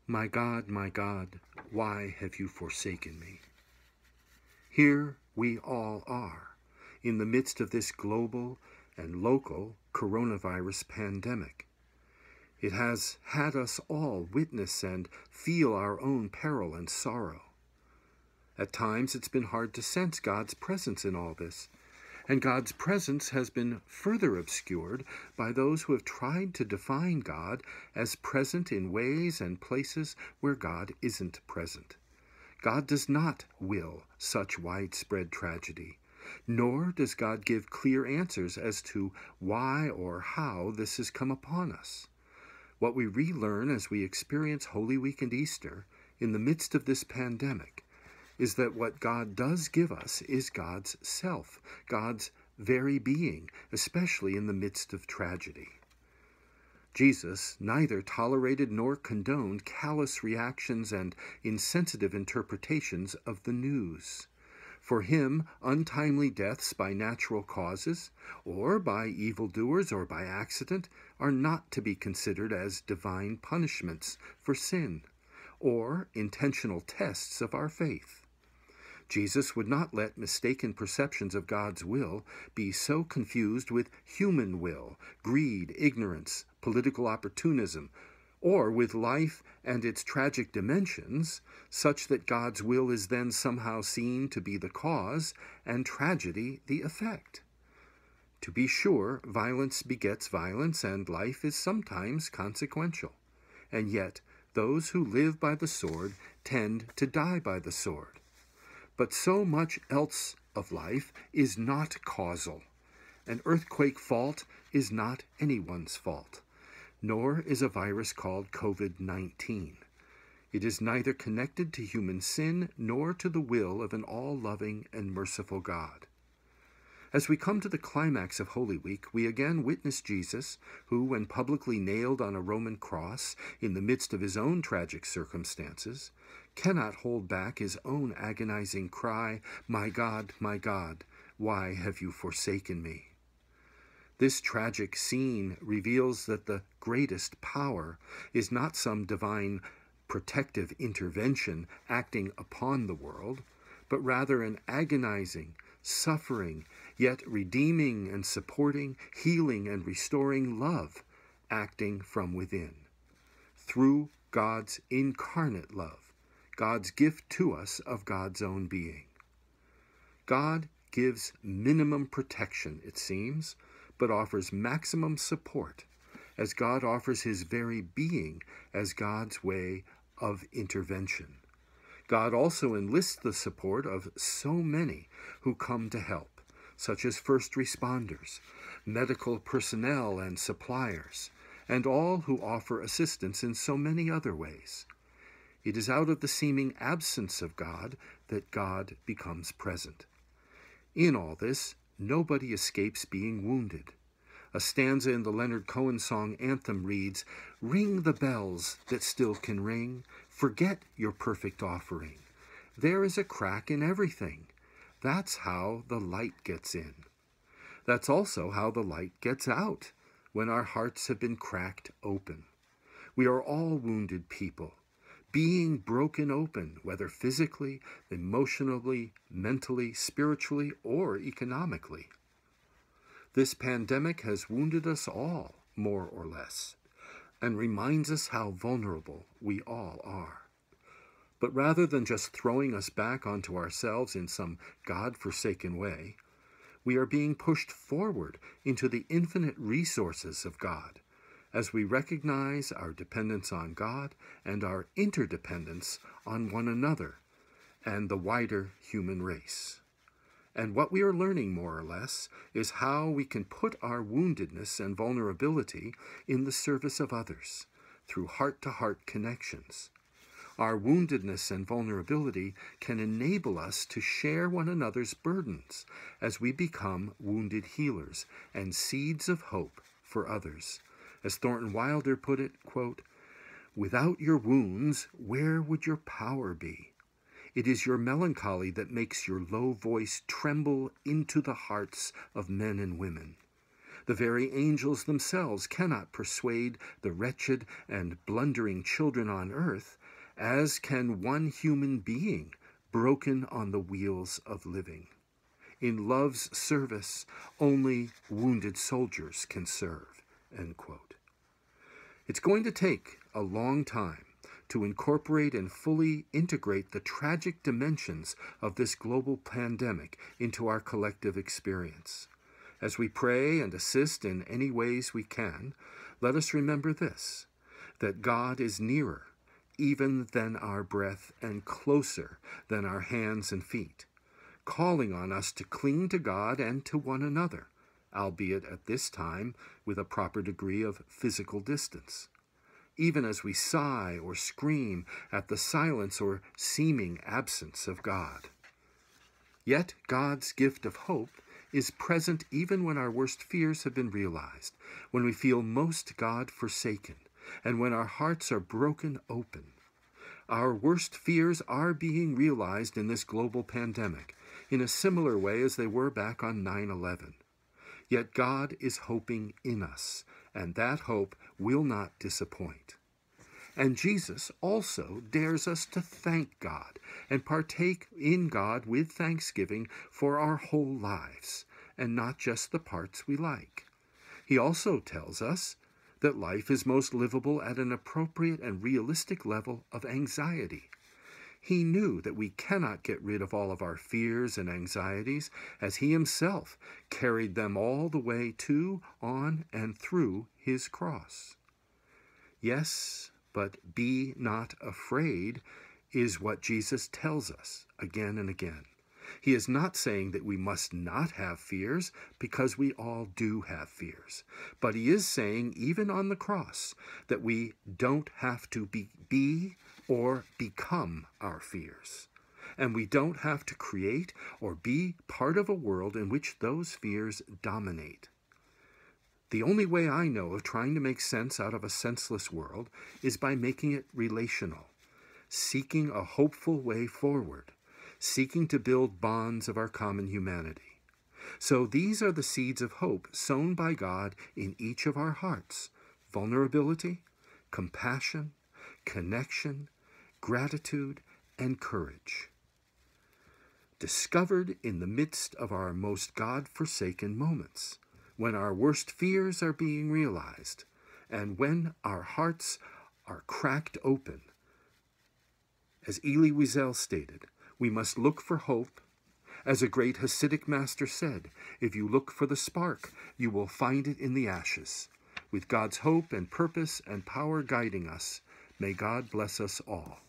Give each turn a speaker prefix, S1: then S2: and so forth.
S1: My God, why have you forsaken me? Here we all are, in the midst of this global and local coronavirus pandemic. It has had us all witness and feel our own peril and sorrow. At times it's been hard to sense God's presence in all this, and God's presence has been further obscured by those who have tried to define God as present in ways and places where God isn't present. God does not will such widespread tragedy, nor does God give clear answers as to why or how this has come upon us. What we relearn as we experience Holy Week and Easter in the midst of this pandemic is that what God does give us is God's self, God's very being, especially in the midst of tragedy. Jesus neither tolerated nor condoned callous reactions and insensitive interpretations of the news. For him, untimely deaths by natural causes, or by evildoers, or by accident, are not to be considered as divine punishments for sin, or intentional tests of our faith. Jesus would not let mistaken perceptions of God's will be so confused with human will, greed, ignorance, political opportunism, or with life and its tragic dimensions, such that God's will is then somehow seen to be the cause and tragedy the effect. To be sure, violence begets violence, and life is sometimes consequential. And yet, those who live by the sword tend to die by the sword. But so much else of life is not causal. An earthquake fault is not anyone's fault, nor is a virus called COVID-19. It is neither connected to human sin nor to the will of an all-loving and merciful God. As we come to the climax of Holy Week, we again witness Jesus, who, when publicly nailed on a Roman cross in the midst of his own tragic circumstances, cannot hold back his own agonizing cry, my God, why have you forsaken me?" This tragic scene reveals that the greatest power is not some divine protective intervention acting upon the world, but rather an agonizing, suffering, yet redeeming and supporting, healing and restoring love acting from within. Through God's incarnate love, God's gift to us of God's own being. God gives minimum protection, it seems, but offers maximum support, as God offers his very being as God's way of intervention. God also enlists the support of so many who come to help, such as first responders, medical personnel and suppliers, and all who offer assistance in so many other ways. It is out of the seeming absence of God that God becomes present. In all this, nobody escapes being wounded. A stanza in the Leonard Cohen song Anthem reads, "Ring the bells that still can ring, forget your perfect offering. There is a crack in everything. That's how the light gets in. That's also how the light gets out, when our hearts have been cracked open. We are all wounded people, being broken open, whether physically, emotionally, mentally, spiritually, or economically. This pandemic has wounded us all, more or less, and reminds us how vulnerable we all are. But rather than just throwing us back onto ourselves in some God-forsaken way, we are being pushed forward into the infinite resources of God, as we recognize our dependence on God and our interdependence on one another and the wider human race. And what we are learning, more or less, is how we can put our woundedness and vulnerability in the service of others through heart-to-heart connections. Our woundedness and vulnerability can enable us to share one another's burdens as we become wounded healers and seeds of hope for others. As Thornton Wilder put it, quote, "Without your wounds, where would your power be? It is your melancholy that makes your low voice tremble into the hearts of men and women. The very angels themselves cannot persuade the wretched and blundering children on earth, as can one human being broken on the wheels of living. In love's service, only wounded soldiers can serve." End quote. It's going to take a long time to incorporate and fully integrate the tragic dimensions of this global pandemic into our collective experience. As we pray and assist in any ways we can, let us remember this, that God is nearer even than our breath and closer than our hands and feet, calling on us to cling to God and to one another, albeit at this time with a proper degree of physical distance. Even as we sigh or scream at the silence or seeming absence of God. Yet God's gift of hope is present even when our worst fears have been realized, when we feel most God-forsaken, and when our hearts are broken open. Our worst fears are being realized in this global pandemic, in a similar way as they were back on 9/11. Yet God is hoping in us, and that hope will not disappoint. And Jesus also dares us to thank God and partake in God with thanksgiving for our whole lives, and not just the parts we like. He also tells us that life is most livable at an appropriate and realistic level of anxiety. He knew that we cannot get rid of all of our fears and anxieties, as he himself carried them all the way to, on, and through his cross. Yes, but be not afraid is what Jesus tells us again and again. He is not saying that we must not have fears, because we all do have fears. But he is saying, even on the cross, that we don't have to be or become our fears. And we don't have to create or be part of a world in which those fears dominate. The only way I know of trying to make sense out of a senseless world is by making it relational, seeking a hopeful way forward, seeking to build bonds of our common humanity. So these are the seeds of hope sown by God in each of our hearts: vulnerability, compassion, connection, gratitude, and courage. Discovered in the midst of our most God-forsaken moments, when our worst fears are being realized, and when our hearts are cracked open. As Elie Wiesel stated, we must look for hope. As a great Hasidic master said, if you look for the spark, you will find it in the ashes. With God's hope and purpose and power guiding us, may God bless us all.